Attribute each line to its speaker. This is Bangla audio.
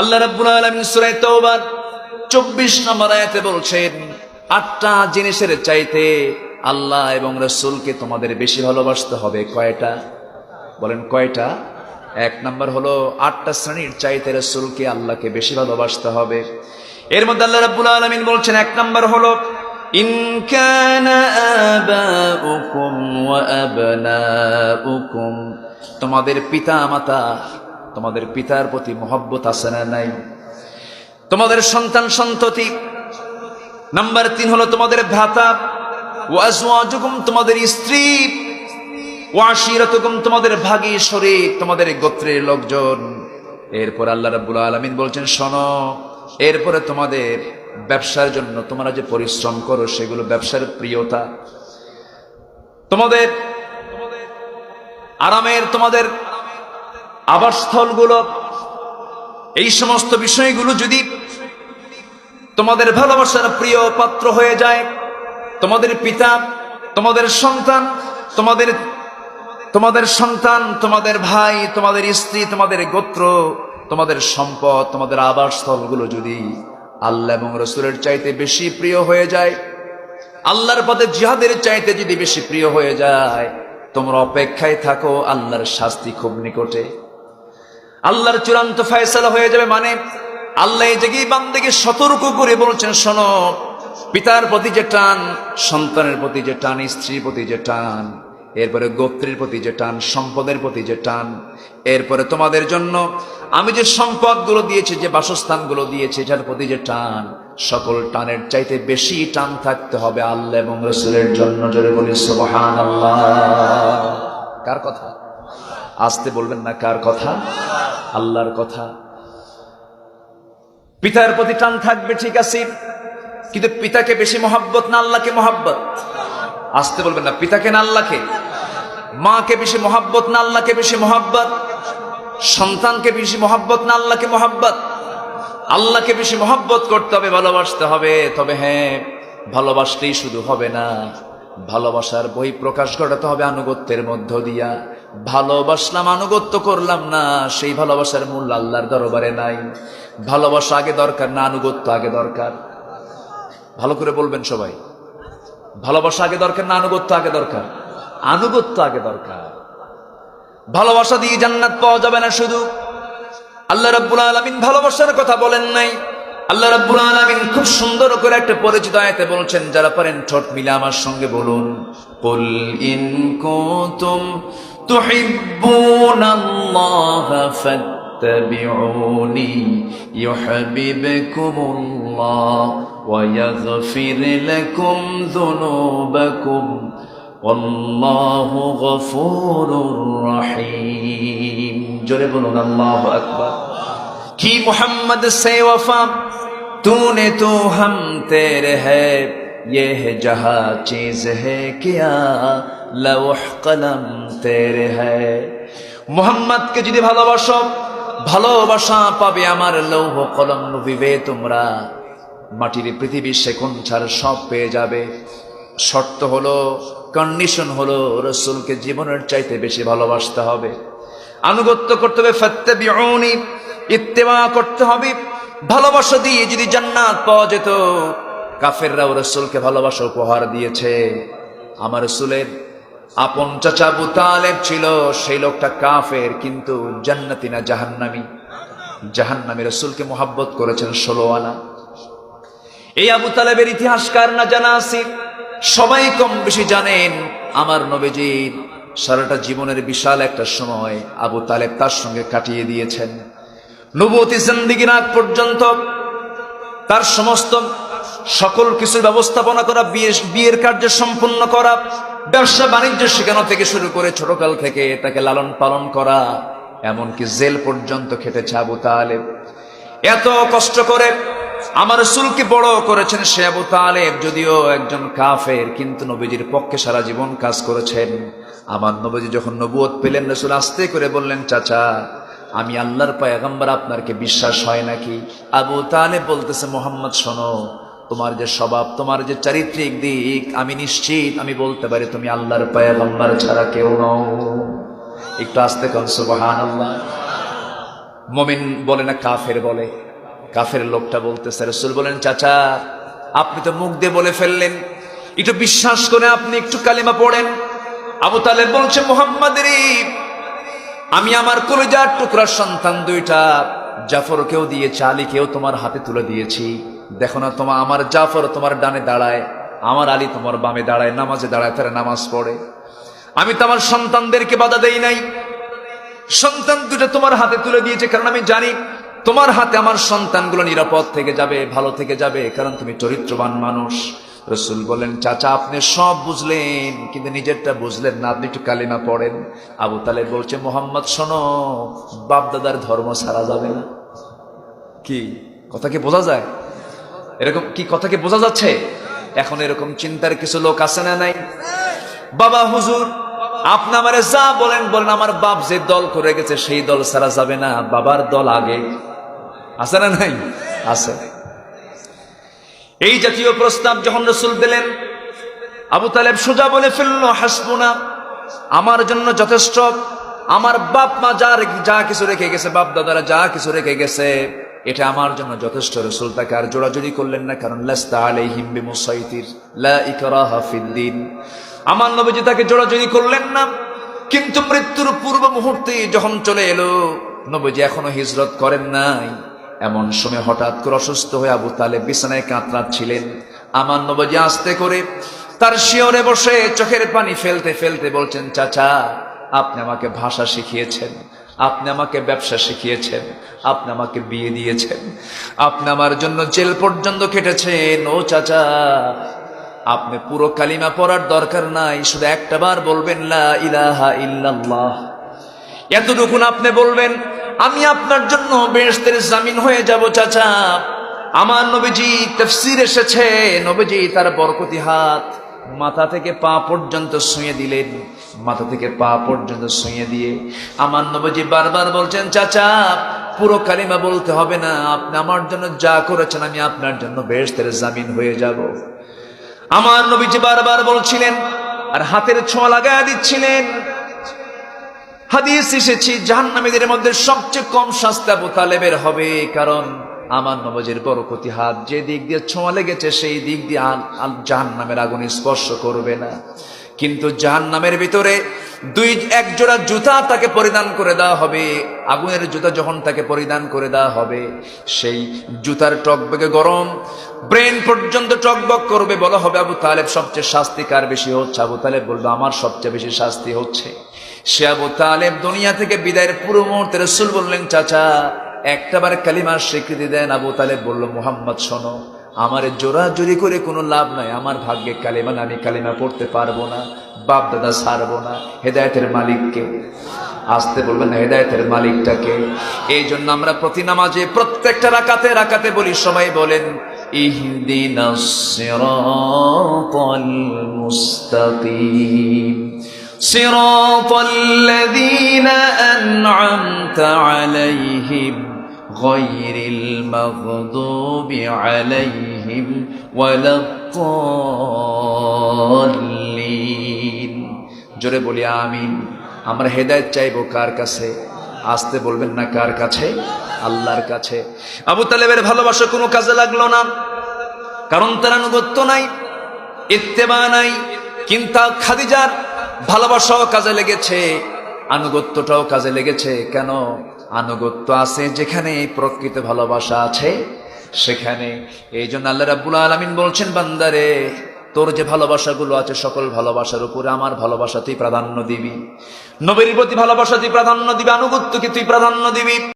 Speaker 1: আল্লাহ রাব্বুল আলামিন সূরা তাওবার 24 নম্বর আয়াতে বলছেন, 8টা জিনিসের চাইতে আল্লাহ এবং রাসূলকে তোমাদের বেশি ভালোবাসতে হবে। কয়টা বলেন, কয়টা? 1 নম্বর হলো 8টা শ্রেণীর চাইতে রাসূলকে আল্লাহকে বেশি ভালোবাসতে হবে। এর মধ্যে আল্লাহ রাব্বুল আলামিন বলছেন 1 নম্বর হলো ইন কানা আবাউকুম ওয়া আবনাউকুম, তোমাদের পিতা মাতা, তোমাদের পিতার প্রতি মহব্বত আছে না নাই? তোমাদের সন্তান সন্ততি। নাম্বার 3 হলো তোমাদের ভ্রাতা, ওয়া আজওয়াজুকুম, তোমাদের স্ত্রী, ওয়া আশিরাতুকুম, তোমাদের ভাগী শরীক, তোমাদের গোত্রের লোকজন। এরপর আল্লাহ রাব্বুল আলামিন বলছেন, শোনো, এরপরে তোমাদের ব্যবসার জন্য তোমরা যে পরিশ্রম করো সেগুলো ব্যবসার প্রিয়তা, তোমাদের আরামের, তোমাদের আবাসস্থলগুলো, এই সমস্ত বিষয়গুলো যদি তোমাদের ভালোবাসার প্রিয় পাত্র হয়ে যায়, তোমাদের পিতা, তোমাদের সন্তান, তোমাদের ভাই, তোমাদের স্ত্রী, তোমাদের গোত্র, তোমাদের সম্পদ, তোমাদের আবাসস্থলগুলো যদি আল্লাহ এবং রাসূলের চাইতে বেশি প্রিয় হয়ে যায়, আল্লাহর পথে জিহাদের চাইতে যদি বেশি প্রিয় হয়ে যায়, তোমরা অপেক্ষায় থাকো, আল্লাহর শাস্তি খুব নিকটে, আল্লাহর চূড়ান্ত ফয়সালা হয়ে যাবে। মানে আল্লাহ এই জায়গায় বান্দাকে সতর্ক করে বলছেন, শোনো, পিতার প্রতি যে টান, সন্তানের প্রতি যে টান, স্ত্রীর প্রতি যে টান, এরপরে গোত্রের প্রতি যে টান, সম্পদের প্রতি যে টান, এরপরে তোমাদের জন্য আমি যে সম্পদগুলো দিয়েছি, যে বাসস্থানগুলো দিয়েছি, এটার প্রতি যে টান, সকল টানের চাইতে বেশি টান থাকতে হবে আল্লাহ এবং রাসূলের জন্য। জোরে বলি সুবহানাল্লাহ। কার কথা? আসতে বলবেন না, কার কথা? আল্লাহর কথা। পিতার প্রতি টান থাকবে, ঠিক আছে, কিন্তু পিতাকে বেশি মহব্বত না আল্লাহকে মহব্বত? আসতে বলবেন না, পিতাকে না আল্লাহকে? মাকে বেশি মহব্বত না আল্লাহকে বেশি মহব্বত? সন্তানকে বেশি মহব্বত না আল্লাহকে মহব্বত? আল্লাহকে বেশি মহব্বত করতে হবে, ভালোবাসতে হবে। তবে হ্যাঁ, ভালোবাসলেই শুধু হবে না, ভালোবাসার বহিঃপ্রকাশ ঘটাতে হবে আনুগত্যের মধ্য দিয়া। ভালোবাসলাম, আনুগত্য করলাম না, সেই ভালোবাসার মূল্য আল্লাহর দরবারে নাই। ভালোবাসা আগে দরকার না আনুগত্য আগে দরকার? ভালো করে বলবেন সবাই। ভালোবাসা আগে দরকার না আনুগত্য আগে দরকার? আনুগত্য আগে দরকার। ভালোবাসা দিয়ে জান্নাত পাওয়া যাবে না শুধু। আল্লাহ রাব্বুল আলামিন ভালোবাসার কথা বলেন নাই। আল্লাহ রাব্বুল আলামিন খুব সুন্দর করে একটা পরিচিত আয়াতে বলছেন, যারা পারেন ঠোঁট মিলে আমার সঙ্গে বলুন, কুল ইন কুনতুম তুহিব্বুনাল্লাহা ফাত্তাবিউনি ইউহিব্বুকুমুল্লাহ ওয়া ইয়াগফির লাকুম যুনুবাকুম আল্লাহু গফুরুর রহিম। জোরে বলুন আল্লাহু আকবার। कि मोहम्मद से वफा तूने तो हम तेरे है, ये है जहाँ चीज है क्या लौह कलम तेरे है। मोहम्मद के যদি ভালোবাসো, ভালোবাসা পাবে আমার লৌহ কলম নবিবে তোমরা। মাটির পৃথিবীর সেকোন ছাড় সব পেয়ে যাবে। শর্ত হলো, কন্ডিশন হলো, রাসূলকে জীবনের চাইতে বেশি ভালোবাসতে হবে, আনুগত্য করতে হবে। ফাত্তাবিউনি, ইত্তেবা করতে হবে। ভালোবাসা দিয়ে যদি জান্নাত পাওয়া যেত, কাফেররাও রাসূলকে ভালোবাসা উপহার দিয়েছে। আমার রাসূলের আপন চাচা আবু তালেব ছিল, সেই লোকটা কাফের, কিন্তু জান্নাতি না জাহান্নামী। জাহান্নামী রাসূলকে মোহাব্বত করেছেন 16 আনা। এই আবু তালেবের ইতিহাস কার না জানা আছে? সবাই কম বেশি জানেন। আমার নবীজির সারাটা জীবনের বিশাল একটা সময় আবু তালেব তার সঙ্গে কাটিয়ে দিয়েছেন। নবুয়তি জিন্দেগির আগ পর্যন্ত তার সমস্ত সকল কিছুর ব্যবস্থাপনা করা, বিয়ের কার্য সম্পন্ন করা, ব্যবসা বাণিজ্য শেখানো থেকে শুরু করে ছোটকাল থেকে তাকে লালন পালন করা, এমনকি জেল পর্যন্ত খেটেছে আবু তালেব। এত কষ্ট করে আমার রাসূলকে বড় করেছেন সে আবু তালেব, যদিও একজন কাফের, কিন্তু নবীজির পক্ষে সারা জীবন কাজ করেছেন। আমার নবীজি যখন নবুয়ত পেলেন, রাসূল আস্তে করে বললেন, চাচা, আমি আল্লাহর পয়গম্বর, আপনার কি বিশ্বাস হয় নাকি? আবু তালেব বলতেছে, মোহাম্মদ শোনো, তোমার যে স্বভাব, তোমার যে চারিত্রিক দিক, আমি নিশ্চিত, আমি বলতে পারি তুমি আল্লাহর পয়গম্বর ছাড়া কেউ নও। একটু আস্তে কোন সুবহানাল্লাহ। মুমিন বলে না কাফের বলে? কাফের লোকটা বলতেছে, রাসূল বলেন, চাচা আপনি তো মুখ দিয়ে বলে ফেললেন, একটু বিশ্বাস করে আপনি একটু কালিমা পড়েন। আবু তালেব বলছে, মুহাম্মাদেরই আমি আমার কলিজার টুকরার সন্তান দুইটা জাফরকেও দিয়েছি, আলীকেও তোমার হাতে তুলে দিয়েছি। দেখো না তোমার আমার জাফর তোমার ডানে দাঁড়ায়, আমার আলী তোমার বামে দাঁড়ায়, নামাজে দাঁড়ায়, তারা নামাজ পড়ে। আমি তো আমার সন্তানদেরকে বাধা দেই নাই, সন্তান দুটো তোমার হাতে তুলে দিয়েছে, কারণ আমি জানি তোমার হাতে আমার সন্তানগুলো নিরাপদ থেকে যাবে, ভালো থেকে যাবে, কারণ তুমি চরিত্রবান মানুষ। রাসূল বলেন, চাচা আপনি সব বুঝলেন কিন্তু নিজেরটা বুঝলেন না, আপনি একটু কালিমা পড়েন। আবু তালেব বলছে, মোহাম্মদ শোনো, বাপ দাদার ধর্ম ছাড়া যাবে না। কি কথা কি বোঝা যায়? এরকম কি কথা কি বোঝা যাচ্ছে? এখন এরকম চিন্তার কিছু লোক আছে না নাই? বাবা হুজুর আপনি আমারে যা বলেন বলেন, আমার বাপ যে দল করে গেছে সেই দল ছাড়া যাবে না, বাবার দল আগে। আছে না নাই? আছে। এই জাতীয় প্রস্তাব যখন রাসূল দিলেন, আবু তালেব সোজা বলে ফেলল, হাসবুনা, আমার জন্য যথেষ্ট। আমার বাপ মা যা কিছু রেখে গেছে, বাপ দাদারা যা কিছু রেখে গেছে, এটা আমার জন্য যথেষ্ট। রাসূল তাকে আর জোড়াজুড়ি করলেন না, কারণ লাস্তা আলাইহিম বিমুসাইতির, লা ইকরাহা ফিদ্দিন। আমার নবীজি তাকে জোড়াজুড়ি করলেন না। কিন্তু মৃত্যুর পূর্ব মুহূর্তে যখন চলে এলো, নবীজি এখনো হিজরত করেন নাই, এমন সময় হঠাৎ করে অসুস্থ হয়ে আবু তালেব বিছানায় কাতরাচ্ছিলেন। আমার নবীজি আস্তে করে তার শিয়রে বসে চোখের পানি ফেলতে ফেলতে বলছেন, চাচা আপনি আমাকে ভাষা শিখিয়েছেন, আপনি আমাকে ব্যবসা শিখিয়েছেন, আপনি আমাকে বিয়ে দিয়েছেন, আপনি আমার জন্য জেল পর্যন্ত কেটেছেন। ও চাচা, আপনি পুরো কালিমা পড়ার দরকার নাই, শুধু একটা বার বলবেন লা ইলাহা ইল্লাল্লাহ। এতটুকু আপনি বলবেন, আমি আপনার জন্য বেহেশতের জামিন হয়ে যাব। চাচা আমার নবীজি তাফসীর এসেছে, নবীজি তার বরকতি হাত মাথা থেকে পা পর্যন্ত ছুঁয়ে দিলেন। মাথা থেকে পা পর্যন্ত ছুঁয়ে দিয়ে আমার নবীজি বারবার বলছেন, চাচা পুরো কালিমা বলতে হবে না, আপনি আমার জন্য যা করেছেন আমি আপনার জন্য বেহেশতের জামিন হয়ে যাব। আমার নবীজি বারবার বলছিলেন আর হাতের ছোঁয়া লাগায় দিচ্ছিলেন। হাদিস এসেছে জাহান্নামীদের মধ্যে সবচেয়ে কম শাস্তি আবু তালেবের হবে, কারণ আমার নবীজির বরকতি হাত যে দিক দিয়ে ছোঁয়া লেগেছে সেই দিক দিয়ে জাহান্নামের আগুন স্পর্শ করবে না। কিন্তু জাহান্নামের ভিতরে এক জোড়া জুতা তাকে পরিধান করে দেওয়া হবে। আগুনের জুতা যখন তাকে পরিধান করে দেওয়া হবে, সেই জুতার টকবকে গরম ব্রেন পর্যন্ত টকবক করবে। বলা হবে, আবু তালেব সবচেয়ে শাস্তি কার বেশি হচ্ছে? আবু তালেব বলবে, আমার সবচেয়ে বেশি শাস্তি হচ্ছে। সে আবু তালেব দুনিয়া থেকে বিদায়ের পুরো মুহূর্তে রাসূল বললেন, চাচা একটাবার কালিমার স্বীকৃতি দেন। আবু তালেব বলল, মুহাম্মদ শোনো, আমার জোরাজুরি করে কোনো লাভ নাই, আমার ভাগ্যে কালিমা না, আমি কালিমা পড়তে পারবো না, বাপ দাদা ছাড়বো না। হেদায়েতের মালিককে আসতে বলবেন না, হেদায়েতের মালিকটাকে। এই জন্য আমরা প্রতি নামাজে প্রত্যেকটা রাকাতে বলি, সবাই বলেন ইহদিনাস সিরাতাল মুস্তাকিম সিরাতাল্লাযীনা আন'আমতা আলাইহিম গায়রিল মাগদুবি আলাইহিম ওয়ালাদ-দাল্লিন। জোরে বলি আমিন। আমরা হেদায়েত চাইবো কার কাছে? আসতে বলবেন না, কার কাছে? আল্লাহর কাছে। আবু তালেবের ভালোবাসা কোনো কাজে লাগলো না, কারণ তার আনুগত্য নাই, ইত্তেবা নাই। কিন্তু খাদিজার ভালোবাসাও কাজে লেগেছে, আনুগত্যটাও কাজে লেগেছে। কেন? আনুগত্য আছে যেখানে প্রকৃত ভালোবাসা আছে সেখানে। এই জন্য আল্লাহ রাব্বুল আলামিন বলছেন, বান্দারে তোর যে ভালোবাসাগুলো আছে সকল ভালোবাসার উপরে আমার ভালোবাসা তুই প্রাধান্য দিবি, নবীর প্রতি ভালোবাসা তুই প্রাধান্য দিবি, আনুগত্যকে তুই প্রাধান্য দিবি।